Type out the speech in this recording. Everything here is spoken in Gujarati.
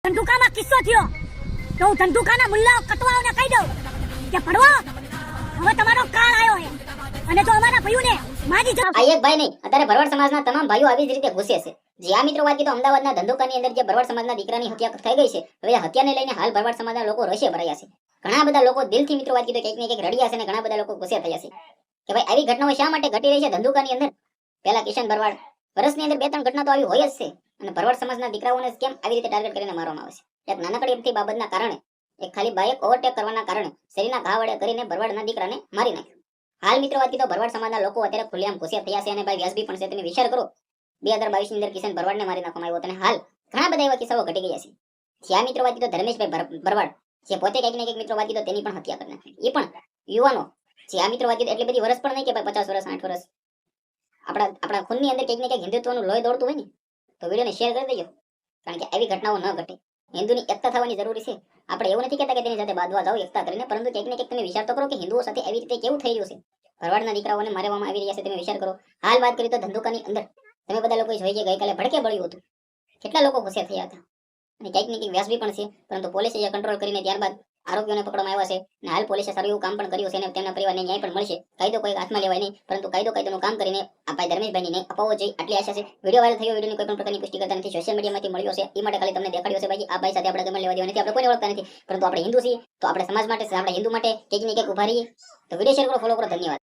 ધંધુકામાં કિસ્સો થયો તો હું ધંધુકાના મુલ્લાઓ કતવાઓને કહી દઉં કે પડવો હવે તમારો કાળ આવ્યો છે અને જો અમારા ભાઈઓને માજી જવાબ આ એક ભાઈ નહીં, અત્યારે ભરવાડ સમાજના તમામ ભાઈઓ આવી જ રીતે ઘૂસે છે. જે આ મિત્રો વાત કીધું, અમદાવાદના ધંધુકાની અંદર જે ભરવાડ સમાજના દીકરાની હત્યા થઈ ગઈ છે, હવે આ હત્યાને લઈને હાલ ભરવાડ સમાજના લોકો રોષે ભરાયા છે. ઘણા બધા લોકો દિલથી મિત્રો વાત કીધું કંઈક ને કંઈક રડ્યા છે અને ઘણા બધા લોકો ગુસ્સે થયા છે કે ભાઈ આવી ઘટનાઓ શા માટે ઘટી રહી છે ધંધુકાની અંદર. પહેલા કિશન ભરવાડ વર્ષની અંદર 2-3 ઘટના તો આવી હોય જ છે અને ભરવાડ સમાજના દીકરાઓને કેમ આવી રીતે ટાર્ગેટ કરીને મારવામાં આવે છે. એક નાનકડી એમથી બાબતના કારણે, એક ખાલી બાઇક ઓવરટેક કરવાના કારણે શરીરના ઘા વડે કરીને ભરવાડના દીકરાને મારી નાખ્યો. હાલ મિત્રો વાત કીધો ભરવાડ સમાજના લોકો અત્યારે ખુલ્લેઆમ ગુસ્સે થયા છે અને ભાઈ વ્યાસબી પણ છે. તમે વિચાર કરો 2022 ની અંદર કિશન ભરવાડને મારી નાખવામાં આવ્યો અને હાલ ઘણા બધા એવા કિસ્સાઓ ઘટી ગયા છે. જ્યાં મિત્રો વાત કીધો ધર્મેશભાઈ ભરવાડ જે પોતે કંઈક ને કંઈક મિત્રો વાત કીધો તેની પણ હત્યા કરી નાખી. એ પણ યુવાનો જે આ મિત્રો વાત કીધો એટલી બધી વર્ષ પણ નહીં કે ભાઈ 50 વર્ષ 60 વર્ષ આપણા ખૂનની અંદર કંઈક ને કંઈક હિન્દુત્વનું લોહી દોડતું હોય ને તો વિડીયોને શેર કરી દેજો, કારણ કે આવી ઘટનાઓ ન ઘટે. હિન્દુની એકતા થવાની જરૂરી છે. આપણે એવું નથી કહેતા કે તેની સાથે બાંધવા જાઓ એકતા કરીને, પરંતુ કંઈક ને કંઈક તમે વિચાર તો કરો કે હિન્દુઓ સાથે આવી રીતે કેવું થઈ રહ્યું છે. ભરવાડના દીકરાઓને મારવામાં આવી રહ્યા છે, તમે વિચાર કરો. હાલ વાત કરી તો ધંધુકાની અંદર તમે બધા લોકો જોઈ કે ગઈકાલે ભડકે બળ્યું હતું, કેટલા લોકો ગુસ્સે થયા હતા અને કંઈક ને કંઈક વ્યાસબી પણ છે, પરંતુ પોલીસે જે કંટ્રોલ કરીને ત્યારબાદ આરોપીઓને પકડવામાં આવ્યા છે અને હાલ પોલીસે સારું એવું કામ પણ કર્યું છે અને તેમના પરિવારને ન્યાય પણ મળશે. કાયદો કોઈ હાથમાં લેવાય નહીં, પરંતુ કાયદોનું કામ કરીને આ ભાઈ ધર્મેશભાઈને ન્યાય અપાવવો જોઈએ, આટલી આશા છે. વિડીયો વાયરલ થયો, વિડીયોની કોઈ પણ પ્રકારની પુષ્ટિ કરતા નથી, સોશિયલ મીડિયામાંથી મળ્યો છે એ માટે ખાલી તમને દેખાડ્યો છે. બાકી આ ભાઈ સાથે આપણે ગમે લેવા દેવા નથી, આપણે કોઈને ઓળખતા નથી, પરંતુ આપણે હિન્દુ છીએ તો આપણે સમાજ માટે, આપણે હિન્દુ માટે કંઈક ને કંઈક ઉભા રહીએ. તો વિડીયો શેર કરો, ફોલો કરો, ધન્યવાદ.